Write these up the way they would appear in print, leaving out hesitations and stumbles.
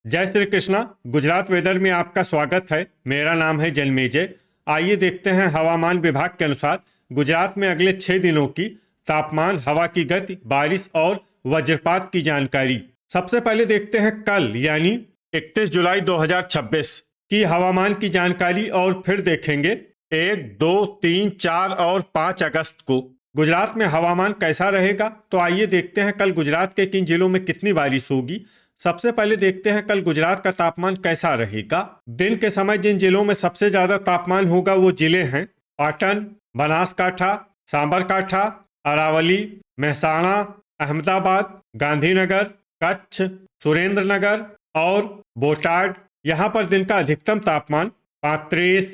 जय श्री कृष्णा। गुजरात वेदर में आपका स्वागत है। मेरा नाम है जन्मेजय। आइए देखते हैं हवामान विभाग के अनुसार गुजरात में अगले 6 दिनों की तापमान, हवा की गति, बारिश और वज्रपात की जानकारी। सबसे पहले देखते हैं कल यानी 31 जुलाई 2026 की हवामान की जानकारी और फिर देखेंगे 1, 2, 3, 4 और 5 अगस्त को गुजरात में हवामान कैसा रहेगा। तो आइए देखते हैं कल गुजरात के किन जिलों में कितनी बारिश होगी। सबसे पहले देखते हैं कल गुजरात का तापमान कैसा रहेगा। दिन के समय जिन जिलों में सबसे ज्यादा तापमान होगा वो जिले हैं पाटन, बनासकाठा, साबरकाठा, अरावली, महसाणा, अहमदाबाद, गांधीनगर, कच्छ, सुरेंद्रनगर और बोटाड। यहाँ पर दिन का अधिकतम तापमान 35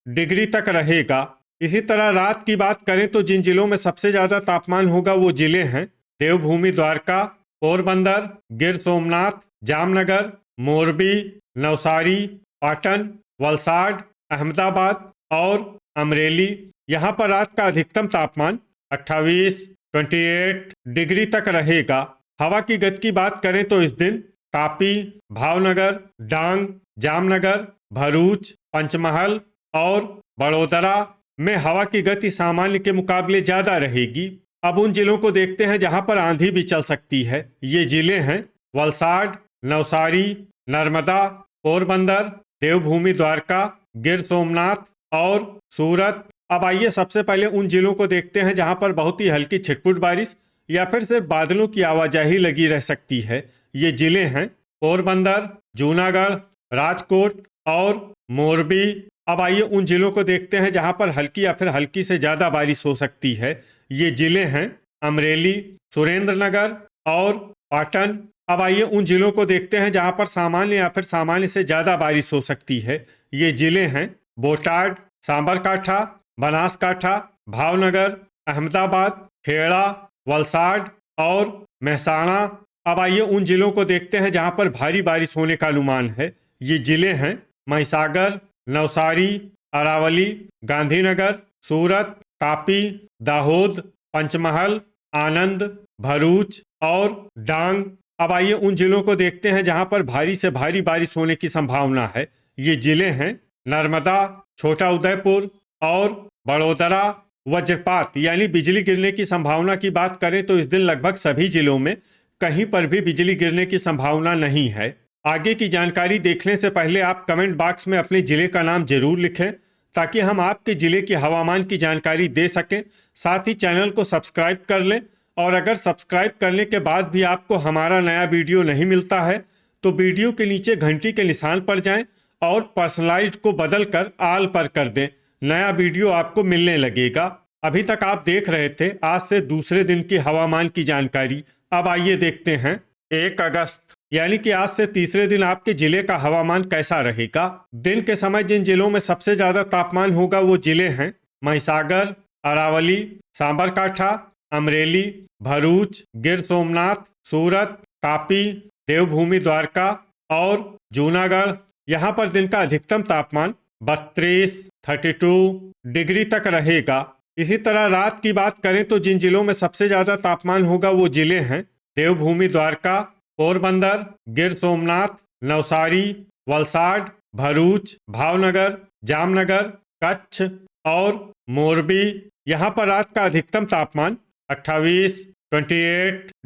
डिग्री तक रहेगा। इसी तरह रात की बात करें तो जिन जिलों में सबसे ज्यादा तापमान होगा वो जिले हैं देवभूमि द्वारका, पोरबंदर, गिर सोमनाथ, जामनगर, मोरबी, नवसारी, पाटन, वलसाड, अहमदाबाद और अमरेली। यहाँ पर रात का अधिकतम तापमान 28 डिग्री तक रहेगा। हवा की गति की बात करें तो इस दिन तापी, भावनगर, डांग, जामनगर, भरूच, पंचमहल और बड़ोदरा में हवा की गति सामान्य के मुकाबले ज्यादा रहेगी। अब उन जिलों को देखते हैं जहां पर आंधी भी चल सकती है। ये जिले हैं वलसाड, नवसारी, नर्मदा, पोरबंदर, देवभूमि द्वारका, गिर सोमनाथ और सूरत। अब आइए सबसे पहले उन जिलों को देखते हैं जहां पर बहुत ही हल्की छिटपुट बारिश या फिर सिर्फ बादलों की आवाजाही लगी रह सकती है। ये जिले हैं पोरबंदर, जूनागढ़, राजकोट और मोरबी। अब आइए उन जिलों को देखते हैं जहां पर हल्की या फिर हल्की से ज्यादा बारिश हो सकती है। ये जिले हैं अमरेली, सुरेंद्रनगर और पाटन। अब आइए उन जिलों को देखते हैं जहां पर सामान्य या फिर सामान्य से ज्यादा बारिश हो सकती है। ये जिले हैं बोटाड, साबरकाठा, बनासकाठा, भावनगर, अहमदाबाद, खेड़ा, वलसाड और महसाणा। अब आइए उन जिलों को देखते हैं जहां पर भारी बारिश होने का अनुमान है। ये जिले हैं महिसागर, नवसारी, अरावली, गांधीनगर, सूरत, तापी, दाहोद, पंचमहल, आनंद, भरूच और डांग। अब आइए उन जिलों को देखते हैं जहां पर भारी से भारी बारिश होने की संभावना है। ये जिले हैं नर्मदा, छोटा उदयपुर और बड़ोदरा। वज्रपात यानी बिजली गिरने की संभावना की बात करें तो इस दिन लगभग सभी जिलों में कहीं पर भी बिजली गिरने की संभावना नहीं है। आगे की जानकारी देखने से पहले आप कमेंट बॉक्स में अपने जिले का नाम जरूर लिखें ताकि हम आपके जिले की हवामान की जानकारी दे सकें। साथ ही चैनल को सब्सक्राइब कर लें और अगर सब्सक्राइब करने के बाद भी आपको हमारा नया वीडियो नहीं मिलता है तो वीडियो के नीचे घंटी के निशान पर जाएं और पर्सनलाइज्ड को बदल कर आल पर कर दें। नया वीडियो आपको मिलने लगेगा। अभी तक आप देख रहे थे आज से दूसरे दिन की हवामान की जानकारी। अब आइए देखते हैं 1 अगस्त यानी कि आज से तीसरे दिन आपके जिले का हवामान कैसा रहेगा। दिन के समय जिन जिलों में सबसे ज्यादा तापमान होगा वो जिले हैं महिसागर, अरावली, साबरकाठा, अमरेली, भरूच, गिर सोमनाथ, सूरत, तापी, देवभूमि द्वारका और जूनागढ़। यहाँ पर दिन का अधिकतम तापमान 32 डिग्री तक रहेगा। इसी तरह रात की बात करें तो जिन जिलों में सबसे ज्यादा तापमान होगा वो जिले हैं देवभूमि द्वारका, पोरबंदर, गिर सोमनाथ, नवसारी, वलसाड, भरूच, भावनगर, जामनगर, कच्छ और मोरबी। यहाँ पर रात का अधिकतम तापमान 28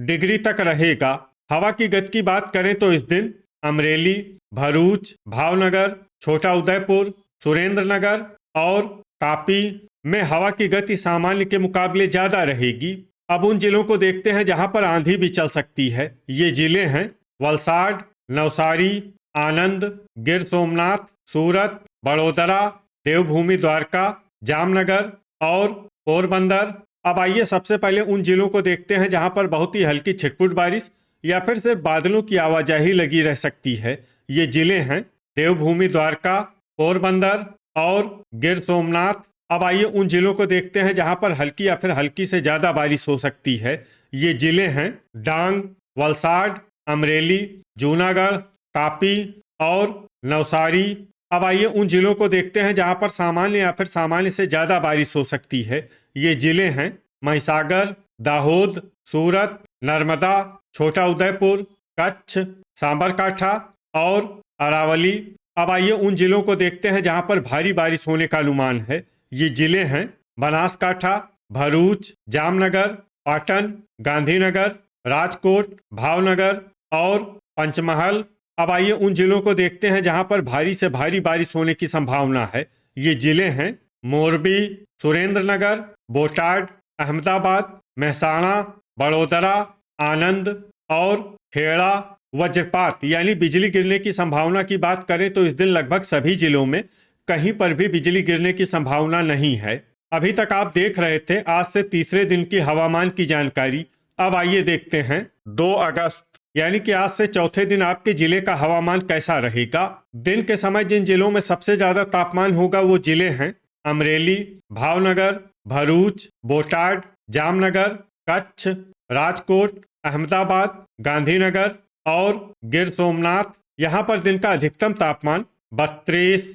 डिग्री तक रहेगा। हवा की गति की बात करें तो इस दिन अमरेली, भरूच, भावनगर, छोटा उदयपुर, सुरेंद्रनगर और तापी में हवा की गति सामान्य के मुकाबले ज्यादा रहेगी। अब उन जिलों को देखते हैं जहां पर आंधी भी चल सकती है। ये जिले हैं वलसाड, नवसारी, आनंद, गिर सोमनाथ, सूरत, बड़ोदरा, देवभूमि द्वारका, जामनगर और पोरबंदर। अब आइए सबसे पहले उन जिलों को देखते हैं जहां पर बहुत ही हल्की छिटपुट बारिश या फिर सिर्फ बादलों की आवाजाही लगी रह सकती है। ये जिले हैं देवभूमि द्वारका, पोरबंदर और गिर सोमनाथ। अब आइए उन जिलों को देखते हैं जहां पर हल्की या फिर हल्की से ज्यादा बारिश हो सकती है। ये जिले हैं डांग, वलसाड, अमरेली, जूनागढ़, तापी और नवसारी। अब आइए उन जिलों को देखते हैं जहां पर सामान्य या फिर सामान्य से ज्यादा बारिश हो सकती है। ये जिले हैं महिसागर, दाहोद, सूरत, नर्मदा, छोटा उदयपुर कच्छ, साबरकांठा और अरावली। अब आइए उन जिलों को देखते हैं जहां पर भारी बारिश होने का अनुमान है। ये जिले हैं बनासकांठा, भरूच, जामनगर, पाटन, गांधीनगर, राजकोट, भावनगर और पंचमहल। अब आइए उन जिलों को देखते हैं जहां पर भारी से भारी बारिश होने की संभावना है। ये जिले हैं मोरबी, सुरेंद्रनगर, बोटाड, अहमदाबाद, मेहसाणा, बड़ोदरा, आनंद और खेड़ा। वज्रपात यानी बिजली गिरने की संभावना की बात करें तो इस दिन लगभग सभी जिलों में कहीं पर भी बिजली गिरने की संभावना नहीं है। अभी तक आप देख रहे थे आज से तीसरे दिन की हवामान की जानकारी। अब आइए देखते हैं 2 अगस्त यानी कि आज से चौथे दिन आपके जिले का हवामान कैसा रहेगा। दिन के समय जिन जिलों में सबसे ज्यादा तापमान होगा वो जिले हैं अमरेली, भावनगर, भरूच, बोटाड, जामनगर, कच्छ, राजकोट, अहमदाबाद, गांधीनगर और गिर सोमनाथ। यहाँ पर दिन का अधिकतम तापमान 32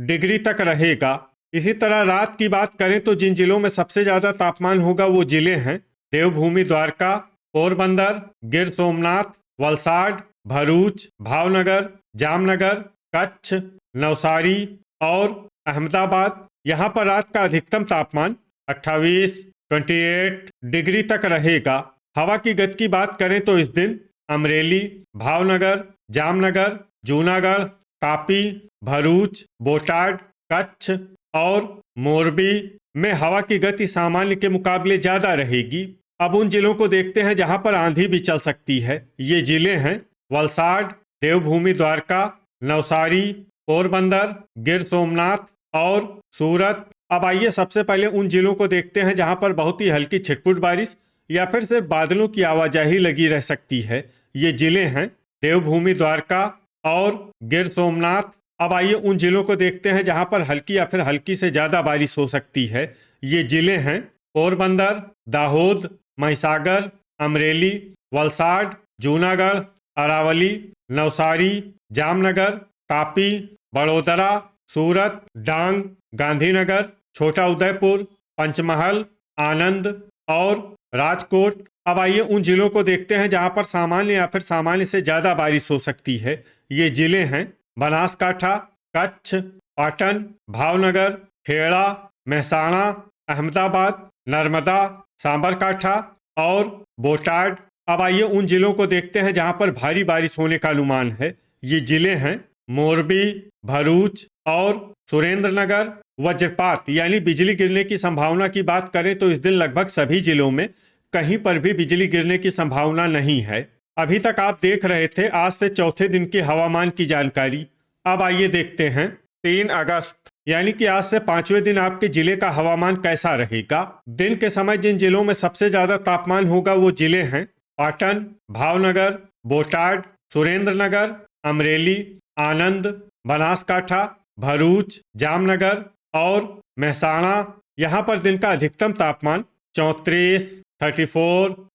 डिग्री तक रहेगा। इसी तरह रात की बात करें तो जिन जिलों में सबसे ज्यादा तापमान होगा वो जिले हैं देवभूमि द्वारका, पोरबंदर, गिर सोमनाथ, वलसाड, भरूच, भावनगर, जामनगर, कच्छ, नवसारी और अहमदाबाद। यहाँ पर रात का अधिकतम तापमान 28 डिग्री तक रहेगा। हवा की गति की बात करें तो इस दिन अमरेली, भावनगर, जामनगर, जूनागढ़, तापी, भरूच, बोटाड, कच्छ और मोरबी में हवा की गति सामान्य के मुकाबले ज्यादा रहेगी। अब उन जिलों को देखते हैं जहां पर आंधी भी चल सकती है। ये जिले हैं वलसाड, देवभूमि द्वारका, नवसारी, पोरबंदर, गिर सोमनाथ और सूरत। अब आइए सबसे पहले उन जिलों को देखते हैं जहां पर बहुत ही हल्की छिटपुट बारिश या फिर सिर्फ बादलों की आवाजाही लगी रह सकती है। ये जिले हैं देवभूमि द्वारका और गिर सोमनाथ। अब आइए उन जिलों को देखते हैं जहां पर हल्की या फिर हल्की से ज्यादा बारिश हो सकती है। ये जिले हैं पोरबंदर, दाहोद, महिसागर, अमरेली, वलसाड, जूनागढ़, अरावली, नवसारी, जामनगर, तापी, बड़ोदरा, सूरत, डांग, गांधीनगर, छोटा उदयपुर, पंचमहल, आनंद और राजकोट। अब आइए उन जिलों को देखते हैं जहां पर सामान्य या फिर सामान्य से ज्यादा बारिश हो सकती है। ये जिले हैं बनासकांठा, कच्छ, पाटन, भावनगर, खेड़ा, मेहसाणा, अहमदाबाद, नर्मदा, साबरकांठा और बोटाड। अब आइए उन जिलों को देखते हैं जहां पर भारी बारिश होने का अनुमान है। ये जिले हैं मोरबी, भरूच और सुरेंद्रनगर। वज्रपात यानी बिजली गिरने की संभावना की बात करें तो इस दिन लगभग सभी जिलों में कहीं पर भी बिजली गिरने की संभावना नहीं है। अभी तक आप देख रहे थे आज से चौथे दिन की हवामान की जानकारी। अब आइए देखते हैं 3 अगस्त यानी कि आज से 5वें दिन आपके जिले का हवामान कैसा रहेगा। दिन के समय जिन जिलों में सबसे ज्यादा तापमान होगा वो जिले हैं पाटन, भावनगर, बोटाड, सुरेंद्रनगर, अमरेली, आनंद, बनासकांठा, भरूच, जामनगर और मेहसाणा। यहाँ पर दिन का अधिकतम तापमान 34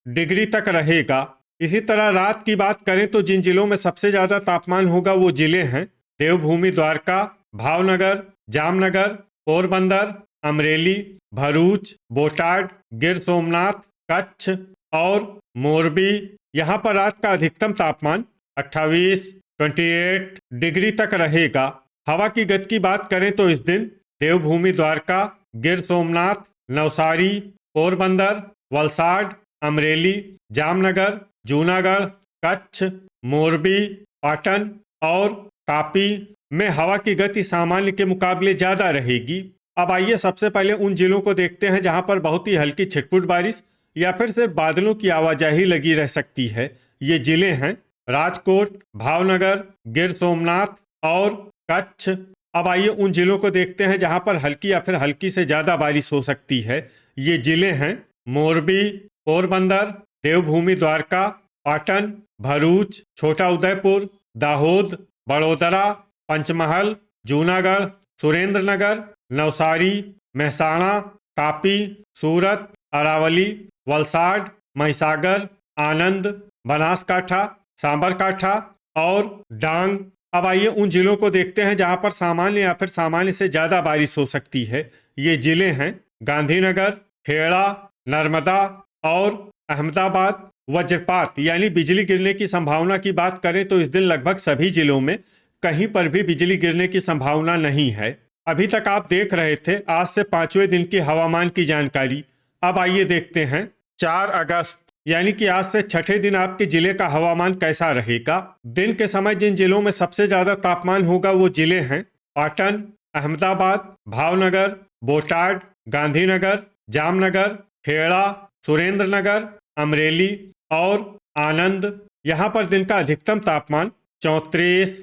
डिग्री तक रहेगा। इसी तरह रात की बात करें तो जिन जिलों में सबसे ज्यादा तापमान होगा वो जिले हैं देवभूमि द्वारका, भावनगर, जामनगर, पोरबंदर, अमरेली, भरूच, बोटाड, गिर सोमनाथ, कच्छ और मोरबी। यहाँ पर रात का अधिकतम तापमान 28 डिग्री तक रहेगा। हवा की गति की बात करें तो इस दिन देवभूमि द्वारका, गिर सोमनाथ, नवसारी, पोरबंदर, वलसाड, अमरेली, जामनगर, जूनागढ़, कच्छ, मोरबी, पाटन और तापी में हवा की गति सामान्य के मुकाबले ज्यादा रहेगी। अब आइए सबसे पहले उन जिलों को देखते हैं जहां पर बहुत ही हल्की छिटपुट बारिश या फिर सिर्फ बादलों की आवाजाही लगी रह सकती है। ये जिले हैं राजकोट, भावनगर, गिर सोमनाथ और कच्छ। अब आइए उन जिलों को देखते हैं जहां पर हल्की या फिर हल्की से ज्यादा बारिश हो सकती है। ये जिले हैं मोरबी, पोरबंदर, देवभूमि द्वारका, पाटन, भरूच, छोटा उदयपुर, दाहोद, बड़ोदरा, पंचमहल, जूनागढ़, सुरेंद्रनगर, नवसारी, मेहसाणा, तापी, सूरत, अरावली, वलसाड, महिसागर, आनंद, बनासकांठा, साबरकांठा और डांग। अब आइए उन जिलों को देखते हैं जहां पर सामान्य या फिर सामान्य से ज्यादा बारिश हो सकती है। ये जिले हैं गांधीनगर, खेड़ा, नर्मदा और अहमदाबाद। वज्रपात यानी बिजली गिरने की संभावना की बात करें तो इस दिन लगभग सभी जिलों में कहीं पर भी बिजली गिरने की संभावना नहीं है। अभी तक आप देख रहे थे आज से 5वें दिन की हवामान की जानकारी। अब आइए देखते हैं 4 अगस्त यानी कि आज से छठे दिन आपके जिले का हवामान कैसा रहेगा। दिन के समय जिन जिलों में सबसे ज्यादा तापमान होगा वो जिले हैं पाटन, अहमदाबाद, भावनगर, बोटाड, गांधीनगर, जामनगर, खेड़ा, सुरेंद्र नगर, अमरेली और आनंद। यहाँ पर दिन का अधिकतम तापमान 34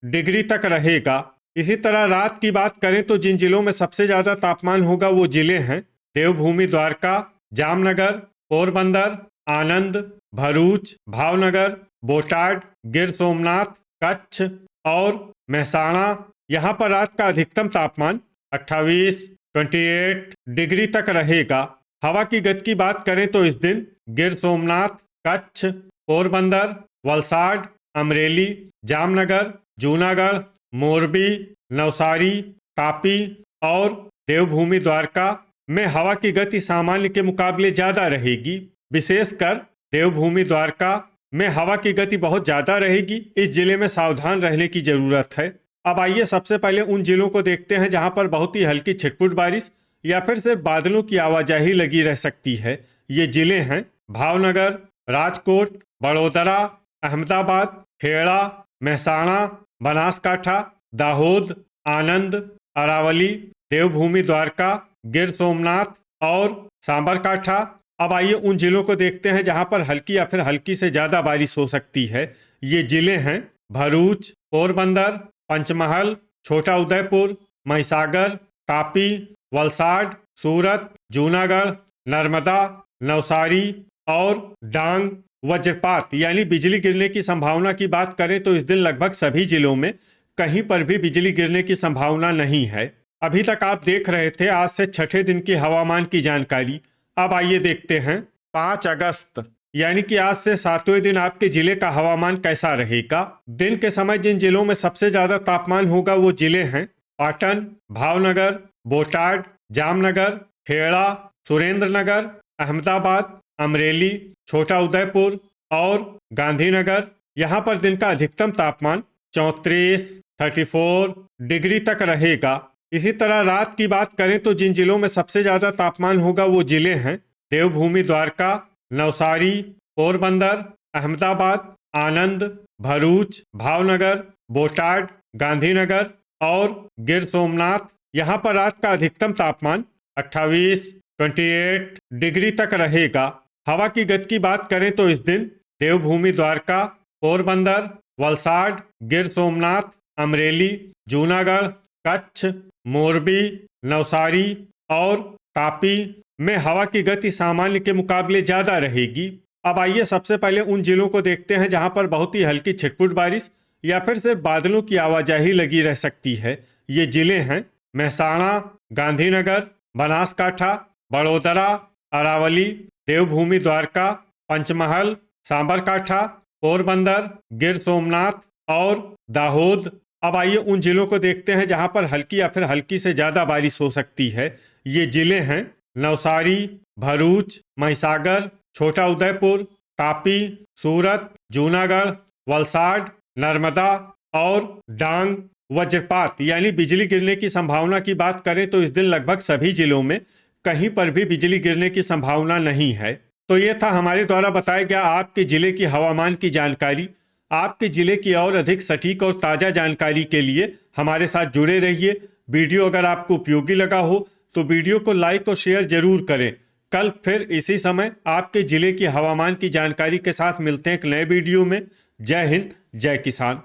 डिग्री तक रहेगा। इसी तरह रात की बात करें तो जिन जिलों में सबसे ज्यादा तापमान होगा वो जिले हैं देवभूमि द्वारका, जामनगर, पोरबंदर, आनंद, भरूच, भावनगर, बोटाड, गिर सोमनाथ, कच्छ और महसाणा। यहाँ पर रात का अधिकतम तापमान 28 डिग्री तक रहेगा। हवा की गति की बात करें तो इस दिन गिर सोमनाथ, कच्छ, पोरबंदर, वलसाड, अमरेली, जामनगर, जूनागढ़, मोरबी, नवसारी, तापी और देवभूमि द्वारका में हवा की गति सामान्य के मुकाबले ज्यादा रहेगी। विशेषकर देवभूमि द्वारका में हवा की गति बहुत ज्यादा रहेगी। इस जिले में सावधान रहने की जरूरत है। अब आइए सबसे पहले उन जिलों को देखते हैं जहां पर बहुत ही हल्की छिटपुट बारिश या फिर सिर्फ बादलों की आवाजाही लगी रह सकती है। ये जिले हैं भावनगर, राजकोट, बड़ोदरा, अहमदाबाद, खेड़ा, महसाणा, बनासकाठा, दाहोद, आनंद, अरावली, देवभूमि द्वारका, गिर सोमनाथ और सांबरकाठा। अब आइए उन जिलों को देखते हैं जहां पर हल्की या फिर हल्की से ज्यादा बारिश हो सकती है। ये जिले हैं भरूच, पोरबंदर, पंचमहल, छोटा उदयपुर, महिसागर, तापी, वलसाड, सूरत, जूनागढ़, नर्मदा, नवसारी और डांग। वज्रपात यानी बिजली गिरने की संभावना की बात करें तो इस दिन लगभग सभी जिलों में कहीं पर भी बिजली गिरने की संभावना नहीं है। अभी तक आप देख रहे थे आज से छठे दिन की हवामान की जानकारी। अब आइए देखते हैं 5 अगस्त यानी कि आज से 7वें दिन आपके जिले का हवामान कैसा रहेगा। दिन के समय जिन जिलों में सबसे ज्यादा तापमान होगा वो जिले हैं पाटन, भावनगर, बोटाड, जामनगर, खेड़ा, सुरेंद्र नगर, अहमदाबाद, अमरेली, छोटा उदयपुर और गांधीनगर। यहाँ पर दिन का अधिकतम तापमान 34 डिग्री तक रहेगा। इसी तरह रात की बात करें तो जिन जिलों में सबसे ज्यादा तापमान होगा वो जिले हैं देवभूमि द्वारका, नवसारी, पोरबंदर, अहमदाबाद, आनंद, भरूच, भावनगर, बोटाड, गांधीनगर और गिर सोमनाथ। यहाँ पर रात का अधिकतम तापमान 28 डिग्री तक रहेगा। हवा की गति की बात करें तो इस दिन देवभूमि द्वारका, पोरबंदर, वलसाड, गिर सोमनाथ, अमरेली, जूनागढ़, कच्छ, मोरबी, नवसारी और तापी में हवा की गति सामान्य के मुकाबले ज्यादा रहेगी। अब आइए सबसे पहले उन जिलों को देखते हैं जहां पर बहुत ही हल्की छिटपुट बारिश या फिर सिर्फ बादलों की आवाजाही लगी रह सकती है। ये जिले हैं महसाणा, गांधीनगर, बनासकाठा, बड़ोदरा, अरावली, देवभूमि द्वारका, पंचमहल, सांबरकाठा, पोरबंदर, गिर सोमनाथ और दाहोद। अब आइए उन जिलों को देखते हैं जहां पर हल्की या फिर हल्की से ज्यादा बारिश हो सकती है। ये जिले हैं नवसारी, भरूच, महिसागर, छोटा उदयपुर, तापी, सूरत, जूनागढ़, वलसाड, नर्मदा और डांग। वज्रपात यानी बिजली गिरने की संभावना की बात करें तो इस दिन लगभग सभी जिलों में कहीं पर भी बिजली गिरने की संभावना नहीं है। तो ये था हमारे द्वारा बताया गया आपके जिले की हवामान की जानकारी। आपके जिले की और अधिक सटीक और ताज़ा जानकारी के लिए हमारे साथ जुड़े रहिए। वीडियो अगर आपको उपयोगी लगा हो तो वीडियो को लाइक और शेयर जरूर करें। कल फिर इसी समय आपके जिले की हवामान की जानकारी के साथ मिलते हैं एक नए वीडियो में। जय हिंद, जय किसान।